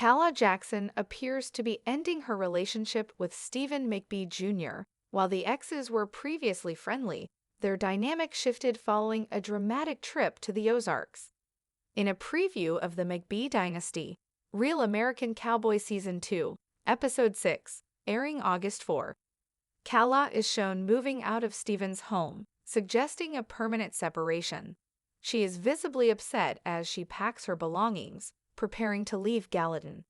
Calah Jackson appears to be ending her relationship with Stephen McBee Jr. While the exes were previously friendly, their dynamic shifted following a dramatic trip to the Ozarks. In a preview of the McBee dynasty, Real American Cowboy Season 2, Episode 6, airing August 4, Calah is shown moving out of Stephen's home, suggesting a permanent separation. She is visibly upset as she packs her belongings, preparing to leave Gallatin.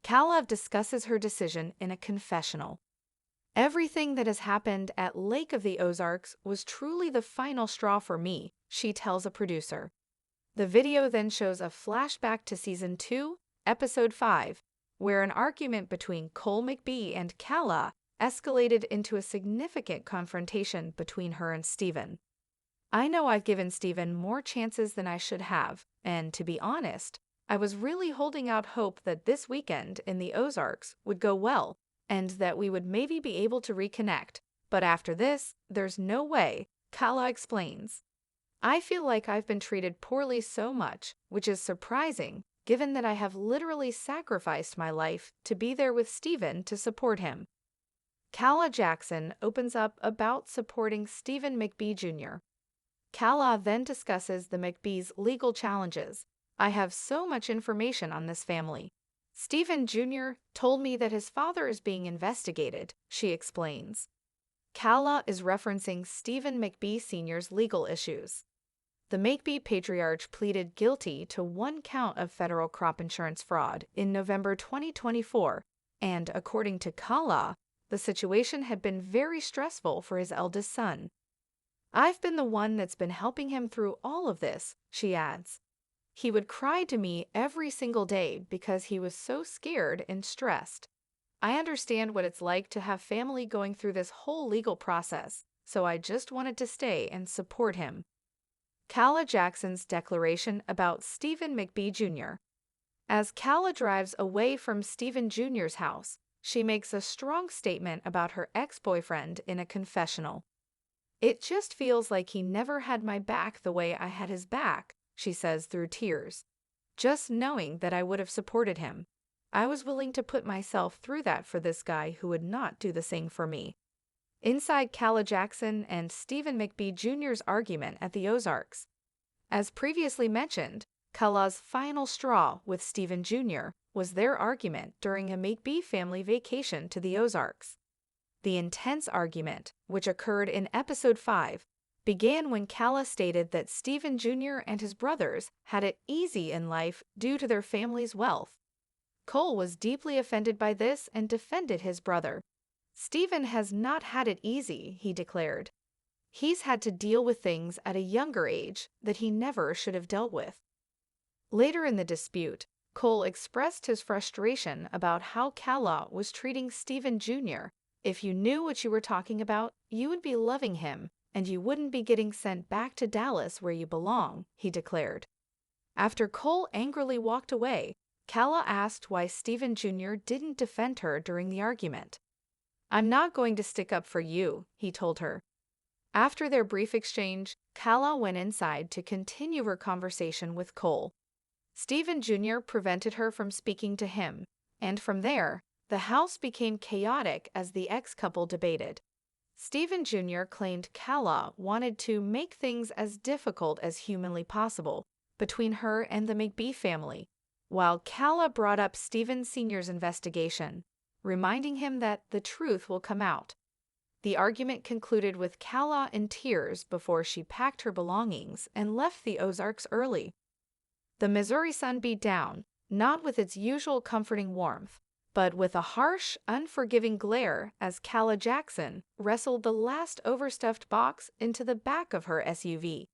Calah discusses her decision in a confessional. "Everything that has happened at Lake of the Ozarks was truly the final straw for me," she tells a producer. The video then shows a flashback to Season 2, Episode 5, where an argument between Cole McBee and Calah escalated into a significant confrontation between her and Stephen. "I know I've given Stephen more chances than I should have, and to be honest, I was really holding out hope that this weekend in the Ozarks would go well and that we would maybe be able to reconnect. But after this, there's no way," Calah explains. "I feel like I've been treated poorly so much, which is surprising, given that I have literally sacrificed my life to be there with Stephen to support him." Calah Jackson opens up about supporting Stephen McBee Jr. Calah then discusses the McBees' legal challenges. "I have so much information on this family. Stephen Jr. told me that his father is being investigated," she explains. Calah is referencing Stephen McBee Sr.'s legal issues. The McBee patriarch pleaded guilty to one count of federal crop insurance fraud in November 2024, and according to Calah, the situation had been very stressful for his eldest son. "I've been the one that's been helping him through all of this," she adds. "He would cry to me every single day because he was so scared and stressed. I understand what it's like to have family going through this whole legal process, so I just wanted to stay and support him." Calah Jackson's declaration about Stephen McBee Jr. As Calah drives away from Stephen Jr.'s house, she makes a strong statement about her ex-boyfriend in a confessional. "It just feels like he never had my back the way I had his back," she says through tears. "Just knowing that I would have supported him. I was willing to put myself through that for this guy who would not do the same for me." Inside Calah Jackson and Stephen McBee Jr.'s argument at the Ozarks. As previously mentioned, Calah's final straw with Stephen Jr. was their argument during a McBee family vacation to the Ozarks. The intense argument, which occurred in Episode 5, began when Calah stated that Stephen Jr. and his brothers had it easy in life due to their family's wealth. Cole was deeply offended by this and defended his brother. "Stephen has not had it easy," he declared. "He's had to deal with things at a younger age that he never should have dealt with." Later in the dispute, Cole expressed his frustration about how Calah was treating Stephen Jr. "If you knew what you were talking about, you would be loving him, and you wouldn't be getting sent back to Dallas where you belong," he declared. After Cole angrily walked away, Calah asked why Stephen Jr. didn't defend her during the argument. "I'm not going to stick up for you," he told her. After their brief exchange, Calah went inside to continue her conversation with Cole. Stephen Jr. prevented her from speaking to him, and from there, the house became chaotic as the ex-couple debated. Stephen Jr. claimed Calah wanted to make things as difficult as humanly possible between her and the McBee family, while Calah brought up Stephen Sr.'s investigation, reminding him that the truth will come out. The argument concluded with Calah in tears before she packed her belongings and left the Ozarks early. The Missouri sun beat down, not with its usual comforting warmth, but with a harsh, unforgiving glare as Calah Jackson wrestled the last overstuffed box into the back of her SUV.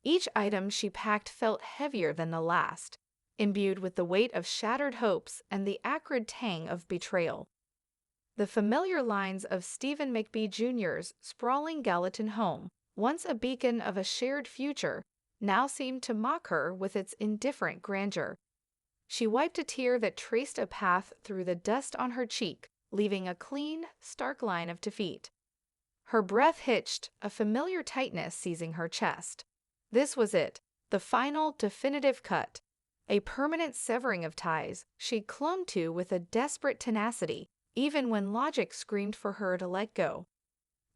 Each item she packed felt heavier than the last, imbued with the weight of shattered hopes and the acrid tang of betrayal. The familiar lines of Stephen McBee Jr.'s sprawling Gallatin home, once a beacon of a shared future, now seemed to mock her with its indifferent grandeur. She wiped a tear that traced a path through the dust on her cheek, leaving a clean, stark line of defeat. Her breath hitched, a familiar tightness seizing her chest. This was it, the final, definitive cut. a permanent severing of ties she clung to with a desperate tenacity, even when logic screamed for her to let go.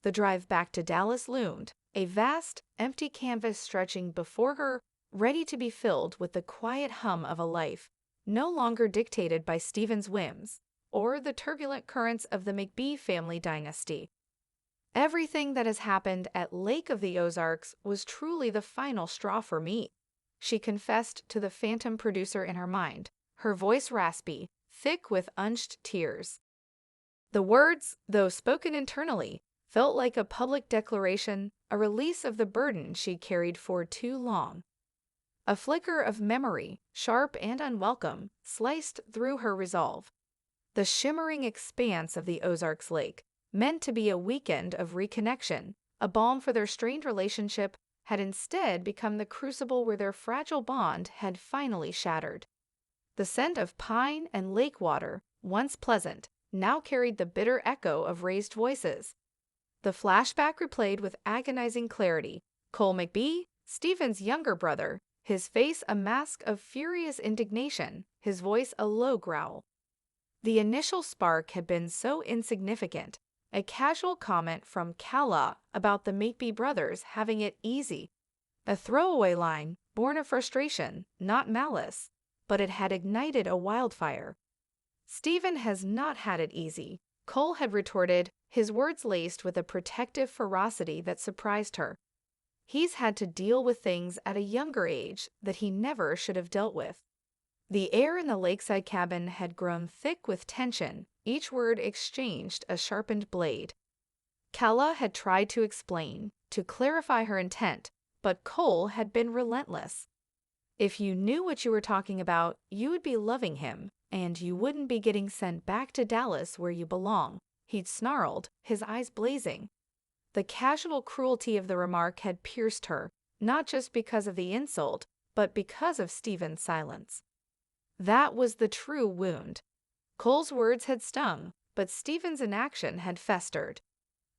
The drive back to Dallas loomed, a vast, empty canvas stretching before her, ready to be filled with the quiet hum of a life, no longer dictated by Stephen's whims, or the turbulent currents of the McBee family dynasty. Everything that has happened at Lake of the Ozarks was truly the final straw for me, she confessed to the phantom producer in her mind, her voice raspy, thick with unshed tears. The words, though spoken internally, felt like a public declaration, a release of the burden she'd carried for too long. A flicker of memory, sharp and unwelcome, sliced through her resolve. The shimmering expanse of the Ozarks Lake, meant to be a weekend of reconnection, a balm for their strained relationship, had instead become the crucible where their fragile bond had finally shattered. The scent of pine and lake water, once pleasant, now carried the bitter echo of raised voices. The flashback replayed with agonizing clarity. Cole McBee, Stephen's younger brother, his face a mask of furious indignation, his voice a low growl. The initial spark had been so insignificant, a casual comment from Calah about the McBee brothers having it easy. A throwaway line, born of frustration, not malice, but it had ignited a wildfire. Stephen has not had it easy, Cole had retorted, his words laced with a protective ferocity that surprised her. He's had to deal with things at a younger age that he never should have dealt with. The air in the lakeside cabin had grown thick with tension, each word exchanged a sharpened blade. Calah had tried to explain, to clarify her intent, but Cole had been relentless. If you knew what you were talking about, you would be loving him, and you wouldn't be getting sent back to Dallas where you belong, he'd snarled, his eyes blazing. The casual cruelty of the remark had pierced her, not just because of the insult, but because of Stephen's silence. That was the true wound. Cole's words had stung, but Stephen's inaction had festered.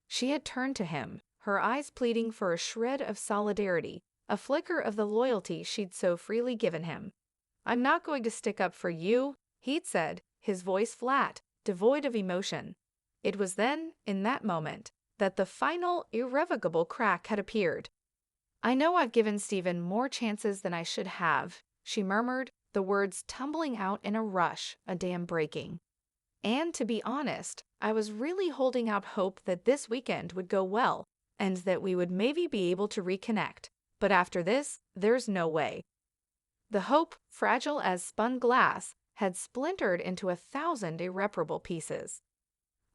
She had turned to him, her eyes pleading for a shred of solidarity, a flicker of the loyalty she'd so freely given him. "I'm not going to stick up for you," he'd said, his voice flat, devoid of emotion. It was then, in that moment, that the final, irrevocable crack had appeared. "I know I've given Stephen more chances than I should have," she murmured, the words tumbling out in a rush, a dam breaking. "And to be honest, I was really holding out hope that this weekend would go well, and that we would maybe be able to reconnect. But after this, there's no way." The hope, fragile as spun glass, had splintered into 1,000 irreparable pieces.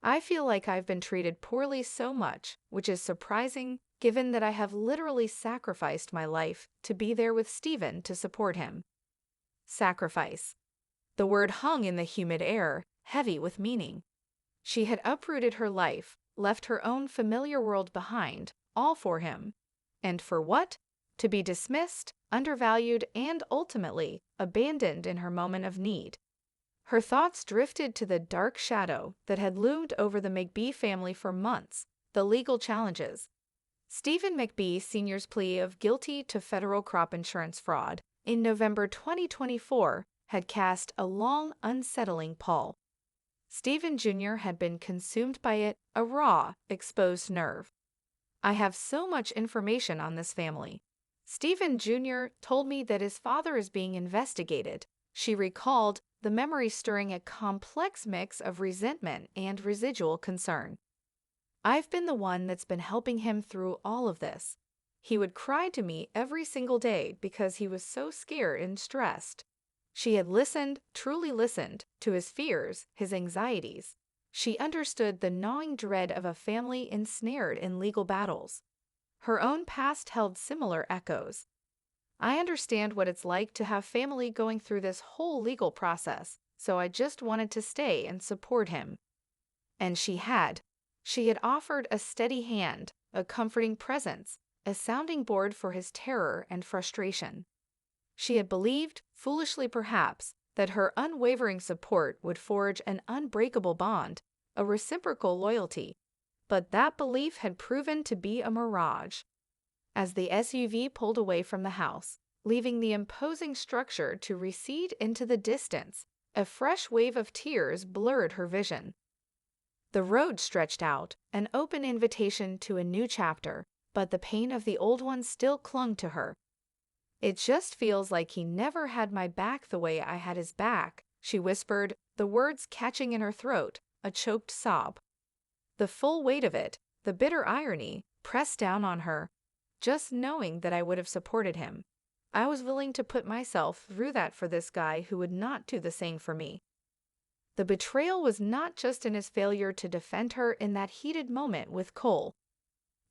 "I feel like I've been treated poorly so much, which is surprising given that I have literally sacrificed my life to be there with Stephen to support him." Sacrifice. The word hung in the humid air, heavy with meaning. She had uprooted her life, left her own familiar world behind, all for him. And for what? To be dismissed, undervalued, and ultimately abandoned in her moment of need. Her thoughts drifted to the dark shadow that had loomed over the McBee family for months, the legal challenges. Stephen McBee Sr.'s plea of guilty to federal crop insurance fraud in November 2024 had cast a long, unsettling pall. Stephen Jr. had been consumed by it, a raw, exposed nerve. "I have so much information on this family. Stephen Jr. told me that his father is being investigated," she recalled, the memory stirring a complex mix of resentment and residual concern. "I've been the one that's been helping him through all of this. He would cry to me every single day because he was so scared and stressed." She had listened, truly listened, to his fears, his anxieties. She understood the gnawing dread of a family ensnared in legal battles. Her own past held similar echoes. "I understand what it's like to have family going through this whole legal process, so I just wanted to stay and support him." And she had. She had offered a steady hand, a comforting presence, a sounding board for his terror and frustration. She had believed, foolishly perhaps, that her unwavering support would forge an unbreakable bond, a reciprocal loyalty. But that belief had proven to be a mirage. As the SUV pulled away from the house, leaving the imposing structure to recede into the distance. A fresh wave of tears blurred her vision. The road stretched out, an open invitation to a new chapter, but the pain of the old one still clung to her. "It just feels like he never had my back the way I had his back," she whispered, the words catching in her throat, a choked sob. The full weight of it, the bitter irony, pressed down on her. Just knowing that I would have supported him. I was willing to put myself through that for this guy who would not do the same for me. The betrayal was not just in his failure to defend her in that heated moment with Cole.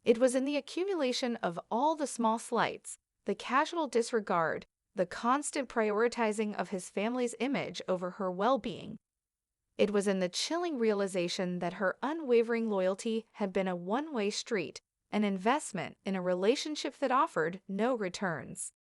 It was in the accumulation of all the small slights, the casual disregard, the constant prioritizing of his family's image over her well-being. It was in the chilling realization that her unwavering loyalty had been a one-way street, an investment in a relationship that offered no returns.